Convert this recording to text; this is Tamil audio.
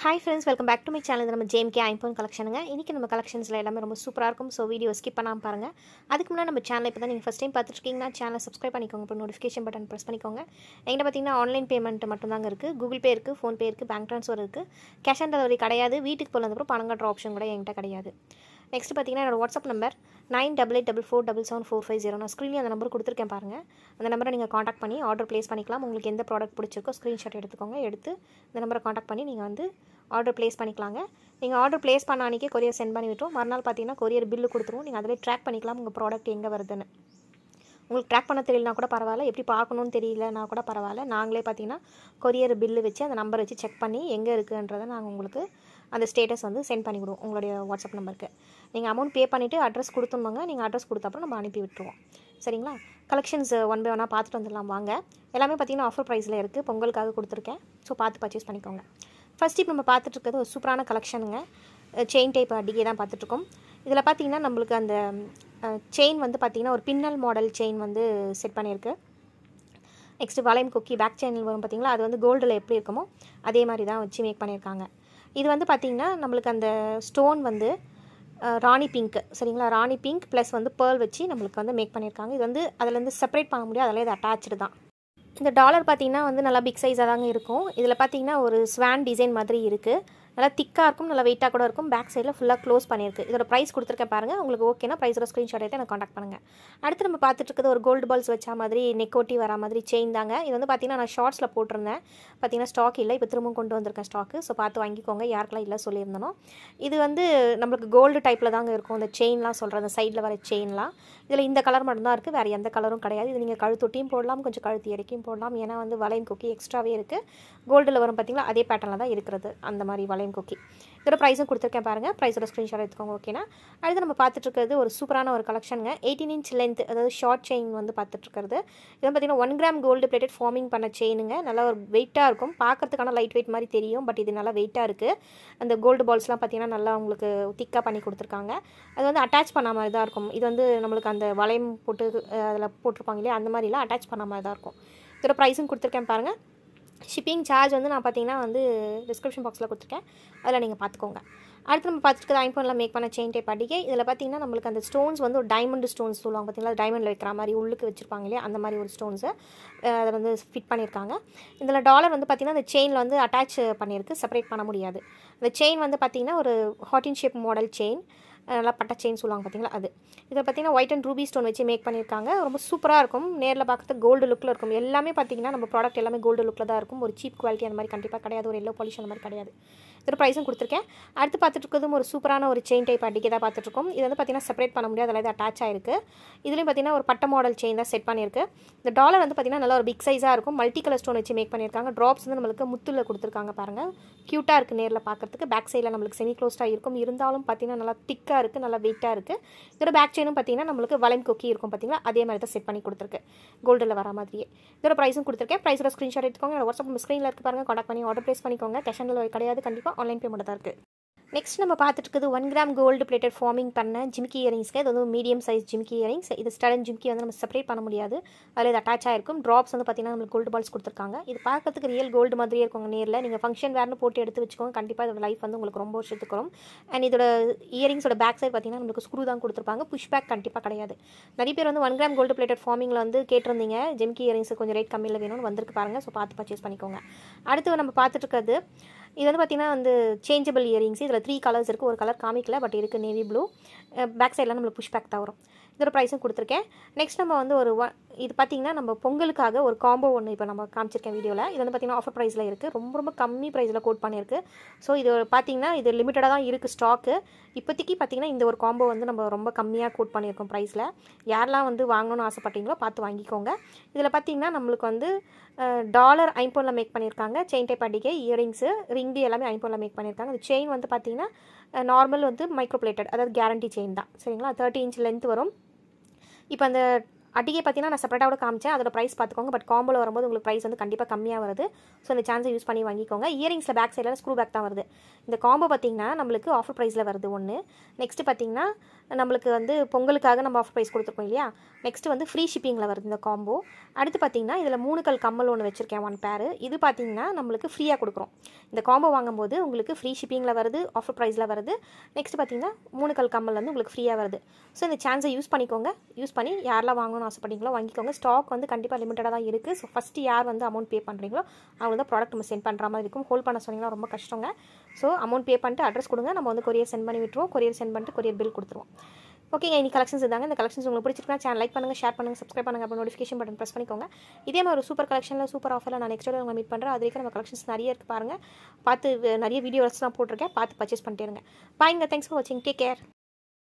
Hi friends, welcome back to my channel. நம்ம JMK iPhone collectionங்க. இன்னைக்கு நம்ம collectionsல எல்லாமே ரொம்ப சூப்பரா இருக்கும். சோ வீடியோ ஸ்கிப் பண்ணாம பாருங்க. அதுக்கு முன்னாடி நம்ம சேனலை இப்பதான் நீங்க ஃபர்ஸ்ட் டைம் பார்த்துட்டு இருக்கீங்கன்னா சேனலை சப்ஸ்கிரைப் பண்ணிக்கோங்க. அப்புறம் நோட்டிஃபிகேஷன் பட்டன் பிரஸ் பண்ணிக்கோங்க. என்கிட்ட பாத்தீங்கன்னா ஆன்லைன் பேமெண்ட் மட்டும் தாங்க இருக்கு. Google Pay இருக்கு, Phone Pay இருக்கு, பேங்க் ட்ரான்ஸ்ஃபர் இருக்கு. கேஷ் ஆன் டெலிவரி கிடையாது. வீட்டுக்கு போனதுக்கு அப்புறம் பணம் கட்டுற ஆப்ஷன் கூட என்கிட்ட கிடையாது. நெக்ஸ்ட் பார்த்தீங்கன்னா என்னோட வாட்ஸ்அப் நம்பர் 9884477450. நான் ஸ்க்ரீன்லேயே அந்த நம்பர் கொடுத்துருக்கேன் பாருங்கள். அந்த நம்பரை நீங்கள் காண்டாக்ட் பண்ணி ஆர்டர் ப்ளேஸ் பண்ணிக்கலாம். உங்களுக்கு எந்த ப்ராடக்ட் பிடிச்சிருக்கோ ஸ்க்ரீன்ஷாட் எடுத்துக்கோங்க. எடுத்து இந்த நம்பரை காண்டாக்ட் பண்ணி நீங்கள் வந்து ஆர்டர் ப்ளேஸ் பண்ணிக்கலாங்க. நீங்கள் ஆர்டர் ப்ளேஸ் பண்ண அன்றைக்கே கொரியர் சென்ட் பண்ணி விட்டுரும். மறுநாள் பார்த்தீங்கன்னா கொரியர் பில்லு கொடுத்துருவோம். நீங்கள் அதிலே ட்ராக் பண்ணிக்கலாம் உங்கள் ப்ராடக்ட் எங்கே வருதுன்னு. உங்களுக்கு ட்ராக் பண்ண தெரியலனா கூட பரவாயில்ல, எப்படி பார்க்கணுன்னு தெரியலனா கூட பரவாயில்ல, நாங்களே பார்த்தீங்கன்னா கொரியர் பில்லு வச்சு அந்த நம்பர் வச்சு செக் பண்ணி எங்கே இருக்குன்றதை நாங்கள் உங்களுக்கு அந்த ஸ்டேட்டஸ் வந்து சென்ட் பண்ணி விடுவோம் உங்களுடைய வாட்ஸ்அப் நம்பருக்கு. நீங்கள் அமௌண்ட் பே பண்ணிவிட்டு அட்ரஸ் கொடுத்துருவாங்க. நீங்கள் அட்ரஸ் கொடுத்த அப்புறம் நம்ம அனுப்பி விட்டுருவோம். சரிங்களா? கலெக்ஷன்ஸ் ஒன் பை ஒன்னாக பார்த்துட்டு வந்துடலாம் வாங்க. எல்லாமே பார்த்தீங்கன்னா ஆஃபர் ப்ரைஸில் இருக்குது. பொங்கலுக்காக கொடுத்துருக்கேன். ஸோ பார்த்து பர்ச்சேஸ் பண்ணிக்கோங்க. ஃபர்ஸ்ட் இப்போ நம்ம பார்த்துட்டு இருக்கிறது ஒரு சூப்பரான கலெக்ஷனுங்க. செயின் டைப் அடிக்கே தான் பார்த்துட்ருக்கோம். இதில் பார்த்தீங்கன்னா நம்மளுக்கு அந்த செயின் வந்து பார்த்திங்கன்னா ஒரு பின்னல் மாடல் செயின் வந்து செட் பண்ணியிருக்கு. நெக்ஸ்ட்டு வளையம் கொக்கி பேக் செயினில் வரும் பார்த்திங்களா, அது வந்து கோல்டில் எப்படி இருக்குமோ அதே மாதிரி தான் வச்சு மேக் பண்ணியிருக்காங்க. இது வந்து பார்த்திங்கன்னா நம்மளுக்கு அந்த ஸ்டோன் வந்து ராணி பிங்க், சரிங்களா, ராணி பிங்க் ப்ளஸ் வந்து பேர்ல் வச்சு நம்மளுக்கு வந்து மேக் பண்ணியிருக்காங்க. இது வந்து அதிலேருந்து செப்பரேட் பண்ண முடியாது, அதில் இது அட்டாச்சு தான். இந்த டாலர் பார்த்திங்கன்னா வந்து நல்லா பிக் சைஸாக தாங்க இருக்கும். இதில் பார்த்திங்கன்னா ஒரு ஸ்வான் டிசைன் மாதிரி இருக்குது. நல்லா திக்காக இருக்கும், நல்லா வெயிட்டாக கூட இருக்கும். பேக் சைடில் ஃபுல்லாக க்ளோஸ் பண்ணியிருக்கு. இதோட ப்ரைஸ் கொடுத்துருக்கேன் பாருங்கள். உங்களுக்கு ஓகேனா ப்ரைஸோட ஸ்க்ரீன்ஷாட் எடுத்து எனக்கு காண்டாக்ட் பண்ணுங்கள். அடுத்து நம்ம பார்த்துட்டு இருக்கிறது ஒரு கோல்டு பால்ஸ் வச்சா மாதிரி நெக்கோட்டி வரா மாதிரி செயின் தாங்க. இது வந்து பார்த்திங்கன்னா நான் ஷார்ட்ஸில் போட்டிருந்தேன். பார்த்திங்கன்னா ஸ்டாக் இல்லை, இப்போ திரும்பவும் கொண்டு வந்திருக்கேன் ஸ்டாக்கு. ஸோ பார்த்து வாங்கிக்கோங்க, யாருக்கெல்லாம் இல்லை சொல்லியிருந்தனோ. இது வந்து நம்மளுக்கு கோல்டு டைப்பில் தாங்க இருக்கும். இந்த செயின்லாம் சொல்கிறேன், அந்த சைடில் வர செயின்லாம். இதில் இந்த கலர் மட்டும்தான் இருக்குது, வேறு எந்த கலரும் கிடையாது. இது நீங்கள் கழுத்தொட்டியும் போடலாம், கொஞ்சம் கழுத்து இறக்கியும் போடலாம். ஏன்னா வந்து வளையம் கொக்கி எக்ஸ்ட்ராவே இருக்குது. கோல்டில் வரும் பார்த்திங்களா, அதே பேட்டர்னில் தான் இருக்கிறது அந்த மாதிரி வளையம் கொக்கி. இதோட ப்ரைஸும் கொடுத்துருக்கேன் பாருங்கள். ப்ரைஸோட ஸ்க்ரீன்ஷாட் எடுத்துக்கோங்க. ஓகேனா? அடுத்து நம்ம பார்த்துட்ருக்கிறது ஒரு சூப்பரான ஒரு கலெக்ஷனுங்க. 18 இன்ச் லென்த், அதாவது ஷார்ட் செயின் வந்து பார்த்துட்ருக்கிறது. இது பார்த்திங்கன்னா 1 கிராம் கோல்டு பிளேட்டட் ஃபார்மிங் பண்ண செயினுங்க. நல்லா ஒரு வெயிட்டாக இருக்கும். பார்க்கறதுக்கான லைட் வெயிட் மாதிரி தெரியும், பட் இது நல்லா வெயிட்டாக இருக்குது. அந்த கோல்டு பால்ஸ்லாம் பார்த்திங்கன்னா நல்லா உங்களுக்கு திக்காக பண்ணி கொடுத்துருக்காங்க. அது வந்து அட்டாச் பண்ண மாதிரி தான் இருக்கும். இது வந்து நம்மளுக்கு அந்த வளையம் போட்டு அதில் போட்டிருப்பாங்க இல்லையா, அந்த மாதிரிலாம் அட்டாச் பண்ண மாதிரி தான் இருக்கும். இதோட ப்ரைஸும் கொடுத்துருக்கேன் பாருங்கள். ஷிப்பிங் சார்ஜ் வந்து நான் பார்த்தீங்கன்னா வந்து டிஸ்கிரிப்ஷன் பாக்ஸில் கொடுத்துருக்கேன், அதில் நீங்கள் பார்த்துக்கோங்க. அடுத்து நம்ம பார்த்துட்டு ஐம்பொன்னில் மேக் பண்ண செயின் டைப் அடிக்கை. இதில் பார்த்தீங்கன்னா நம்மளுக்கு அந்த ஸ்டோன்ஸ் வந்து ஒரு டைமண்ட் ஸ்டோன்ஸ் சொல்லுவாங்க பார்த்தீங்களா, டைமண்டில் வைக்கிற மாதிரி உள்ளுக்கு வச்சுருப்பாங்க இல்லையா, அந்த மாதிரி ஒரு ஸ்டோன்ஸை அதை வந்து ஃபிட் பண்ணியிருக்காங்க. இதில் டாலர் வந்து பார்த்திங்கன்னா அந்த செயினில் வந்து அட்டாச் பண்ணியிருக்கு, செப்பரேட் பண்ண முடியாது. அந்த செயின் வந்து பார்த்திங்கன்னா ஒரு ஹார்டின் ஷேப் மாடல் செயின், நல்லா பட்டை செயின் சொல்லுவாங்க பார்த்தீங்களா அது. இதை பார்த்தீங்கன்னா ஒயிட் அண்ட் ரூபி ஸ்டோன் வச்சு மேக் பண்ணியிருக்காங்க. ரொம்ப சூப்பராக இருக்கும். நேரில் பார்க்கறது கோல்டு லுக்கில் இருக்கும். எல்லாமே பார்த்தீங்கன்னா நம்ம ப்ராடக்ட் எல்லாமே கோல்டு லுக்கில் தான் இருக்கும். ஒரு சீப் குவாலிட்டி அந்த மாதிரி கண்டிப்பாக கிடையாது, ஒரு எல்லோ பாலிஷ் அந்த மாதிரி கிடையாது. இதோட ப்ரைஸும் கொடுத்துருக்கேன். அடுத்து பார்த்துட்டு இருக்கிறதும் ஒரு சூப்பரான ஒரு செயின் டைப் அடிக்கை தான் பார்த்துட்ருக்கோம். இது வந்து பார்த்தீங்கன்னா செப்பரேட் பண்ண முடியாது, அதில் அட்டாச் ஆயிருக்கு. இதுலேயும் பார்த்தீங்கன்னா ஒரு பட்டை மாடல் செயின் தான் செட் பண்ணியிருக்கு. இந்த டாலர் வந்து பார்த்தீங்கன்னா நல்லா ஒரு பிக் சைஸாக இருக்கும். மல்டி கலர் ஸ்டோன் வச்சு மேக் பண்ணியிருக்காங்க. ட்ராப்ஸ் வந்து நம்மளுக்கு முத்தில் கொடுத்துருக்காங்க பாருங்கள். க்யூட்டாக இருக்குது நேரில் பார்க்குறதுக்கு. பேக் சைடில் நம்மளுக்கு செமி க்ளோஸ்டாக இருக்கும், இருந்தாலும் பார்த்தீங்கன்னா நல்லா திக்காக இருக்குது, நல்லா வெயிட்டாக இருக்குது. இதோட பேக் செயினும் பார்த்தீங்கன்னா நம்மளுக்கு வளையம் கொக்கி இருக்கும் பார்த்தீங்களா, அதே மாதிரி தான் செட் பண்ணி கொடுத்துருக்கு, கோல்டில் வர மாதிரியே. இதோட ப்ரைஸும் கொடுத்துருக்கேன். ப்ரைஸோட ஸ்க்ரீன்ஷாட் எடுத்துக்கோங்க. வாட்ஸ்அப் ஸ்க்ரீனில் இருக்குது பாருங்கள், காண்டாக்ட் பண்ணி ஆர்டர் ப்ளேஸ் பண்ணிக்கோங்க. கேஷ் ஆன் டெலிவரி கிடையாது, கண்டிப்பாக ஆன்லைன் பேமெண்ட் தான் இருக்குது. நெக்ஸ்ட் நம்ம பார்த்துட்டு இருக்குது 1 கிராம் கோல்டு பிளேட்டட் ஃபார்மிங் பண்ண ஜிமிக்கி இயரிங்ஸ்க்கு. இது வந்து மீடியம் சைஸ் ஜிமிக்கி இயரிங்ஸ். இது ஸ்டட் ஜிமிக்கி வந்து நம்ம செப்பரேட் பண்ண முடியாது, அதில் இது அட்டாச் ஆகிருக்கும். ட்ராப்ஸ் வந்து பார்த்தீங்கன்னா நம்மளுக்கு கோல்டு பால்ஸ் கொடுத்துருக்காங்க. இது பார்க்கறதுக்கு ரியல் கோல்டு மாதிரியே இருக்கும். நேரில் நீங்கள் ஃபங்க்ஷன் வேர்னு போட்டு எடுத்து வச்சுக்கோங்க, கண்டிப்பாக இதோட லைஃப் வந்து உங்களுக்கு ரொம்ப வருஷத்துக்கு வரும். அண்ட் இதோட இயரிங்ஸோட பேக் சைட் பார்த்தீங்கன்னா நம்மளுக்கு ஸ்க்ரூ தான் கொடுத்துருப்பாங்க, புஷ் பேக் கண்டிப்பாக கிடையாது. நிறைய பேர் வந்து 1 கிராம் கோல்டு பிளேட்டட் ஃபார்மிங்கில் வந்து கேட்டிருந்தீங்க, ஜிமிக்கி இயரிங்ஸ் கொஞ்சம் ரேட் கம்மியில் வேணும்னு வந்திருக்கு பாருங்கள். ஸோ பார்த்து பர்ச்சேஸ் பண்ணிக்கோங்க. அடுத்து நம்ம பார்த்துட்டு இருக்கிறது இது வந்து பார்த்திங்கன்னா வந்து சேஞ்சபிள் இயரிங்ஸ். இதில் 3 கலர்ஸ் இருக்குது. ஒரு கலர் காமிக்கல, பட் இருக்குது நேவி ப்ளூ. பேக் சைடில் நம்மளுக்கு புஷ் பேக் தான் வரும். இதோட ப்ரைஸும் கொடுத்துருக்கேன். நெக்ஸ்ட் நம்ம வந்து இது பார்த்திங்கன்னா நம்ம பொங்கலுக்காக ஒரு காம்போ ஒன்று இப்போ நம்ம காமிச்சிருக்கேன் வீடியோவில். இது வந்து பார்த்திங்கன்னா ஆஃபர் ப்ரைஸில் இருக்குது, ரொம்ப ரொம்ப கம்மி ப்ரைஸில் கோட் பண்ணியிருக்கு. ஸோ இது பார்த்திங்கன்னா இது லிமிட்டடாக தான் இருக்குது ஸ்டாக்கு. இப்போதைக்கு பார்த்திங்கன்னா இந்த ஒரு காம்போ வந்து நம்ம ரொம்ப கம்மியாக கோட் பண்ணியிருக்கோம் ப்ரைஸில். யாரெல்லாம் வந்து வாங்கணும்னு ஆசைப்பட்டீங்களோ பார்த்து வாங்கிக்கோங்க. இதில் பார்த்திங்கன்னா நம்மளுக்கு வந்து டாலர் ஐம்பொன்னில் மேக் பண்ணியிருக்காங்க. செயின் டைப் அடிக்கை, இயரிங்ஸு, ரிங்கு எல்லாமே ஐம்பொன்னில் மேக் பண்ணியிருக்காங்க. இந்த செயின் வந்து பார்த்திங்கன்னா நார்மல் வந்து மைக்ரோ பிளேட்டட், அதாவது கேரண்டி செயின் தான், சரிங்களா. 30 இன்ச் லென்த் வரும். இப்போ அந்த அட்டிகை பார்த்தீங்கன்னா நான் செப்பரேட்டாக காமிச்சேன், அதோட ப்ரைஸ் பார்த்துக்கோங்க. பட் காம்போல வரும்போது உங்களுக்கு ப்ரைஸ் வந்து கண்டிப்பாக கம்மியாக வருது. ஸோ இந்த சான்ஸை யூஸ் பண்ணி வாங்கிக்கோங்க. இயரிங்ஸில் பேக் சைடில் ஸ்க்ரூ பேக் தான் வருது. இந்த காம்போ பார்த்தீங்கன்னா நம்மளுக்கு ஆஃபர் ப்ரைஸில் வருது ஒன்று. நெக்ஸ்ட்டு பார்த்தீங்கன்னா நம்மளுக்கு வந்து பொங்கலுக்காக நம்ம ஆஃபர் ப்ரைஸ் கொடுத்துருக்கோம் இல்லையா. நெக்ஸ்ட்டு வந்து ஃப்ரீ ஷிப்பிங்கில் வருது இந்த காம்போ. அடுத்து பார்த்தீங்கன்னா இதில் 3 கல் கம்மல் ஒன்று வச்சுருக்கேன் 1 பேர். இது பார்த்தீங்கன்னா நம்மளுக்கு ஃப்ரீயாக கொடுக்குறோம். இந்த காம்போ வாங்கும்போது உங்களுக்கு ஃப்ரீ ஷிப்பிங்கில் வருது, ஆஃபர் ப்ரைஸில் வருது. நெக்ஸ்ட் பார்த்தீங்கன்னா 3 கல் கம்மல் வந்து உங்களுக்கு ஃப்ரீயாக வருது. ஸோ இந்த சான்ஸை யூஸ் பண்ணிக்கோங்க. யூஸ் பண்ணி யாரெல்லாம் வாங்கணும்னு ஆசைப்பட்டீங்களோ வாங்கிக்கோங்க. ஸ்டாக் வந்து கண்டிப்பாக லிமிட்டடாக தான் இருக்குது. ஸோ ஃபஸ்ட்டு யார் வந்து அமௌண்ட் பே பண்ணுறீங்களோ அவங்க தான் ப்ராடக்ட் நம்ம சென்ட் பண்ணுற மாதிரி இருக்கும். ஹோல்ட் பண்ண சொன்னீங்கன்னா ரொம்ப கஷ்டங்க. ஸோ அமௌண்ட் பே பண்ணிட்டு அட்ரஸ் கொடுங்க, நம்ம வந்து கொரியர் சென்ட் பண்ணி விட்டுருவோம். கொரியர் சென்ட் பண்ணிட்டு கொரியர் பில் கொடுத்துருவோம். ஓகேங்க, இன்னைக்கு கலெக்ஷன்ஸ் இதாங்க. இந்த கலெக்ஷன்ஸ் உங்களுக்கு பிடிச்சிருக்கா சேனல் லைக் பண்ணுங்கள், ஷேர் பண்ணுங்கள், சப்ஸ்கிரைப் பண்ணுங்கள், அப்புறம் நோட்டிஃபிகேஷன் பட்டன் ப்ரெஸ் பண்ணிக்கோங்க. இதே மாதிரி ஒரு சூப்பர் கலெக்ஷனில் சூப்பர் ஆஃபரில் நான் நெக்ஸ்ட் வீடியோ உங்களை மீட் பண்ணுறேன். அது வரைக்கும் நம்ம கலெக்ஷன்ஸ் நிறைய இருக்குது பாருங்கள். பார்த்து நிறைய வீடியோஸ் நான் போட்டிருக்கேன், பார்த்து பர்ச்சேஸ் பண்ணிட்டே இருங்க. பாய்ங்க, தேங்க்ஸ் ஃபார் வாட்சிங், டேக் கேர்.